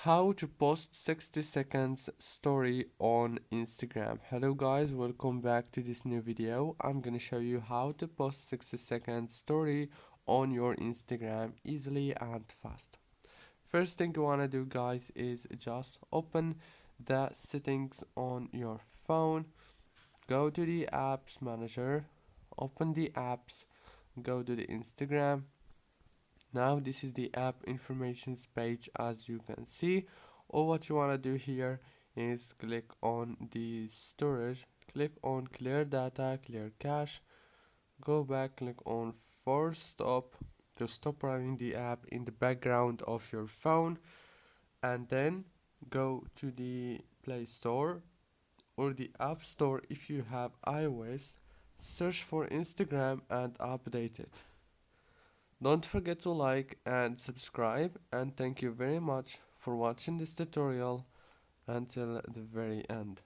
How to post 60 seconds story on Instagram. Hello guys, welcome back to this new video. I'm gonna show you how to post 60 seconds story on your Instagram easily and fast. First thing you wanna do guys is just open the settings on your phone, go to the apps manager, open the apps, go to the Instagram. Now this is the app informations page as you can see. All what you want to do here is click on the storage, click on clear data, clear cache, go back, click on force stop to stop running the app in the background of your phone, and then go to the Play Store or the App Store if you have iOS, search for Instagram and update it. Don't forget to like and subscribe, and thank you very much for watching this tutorial until the very end.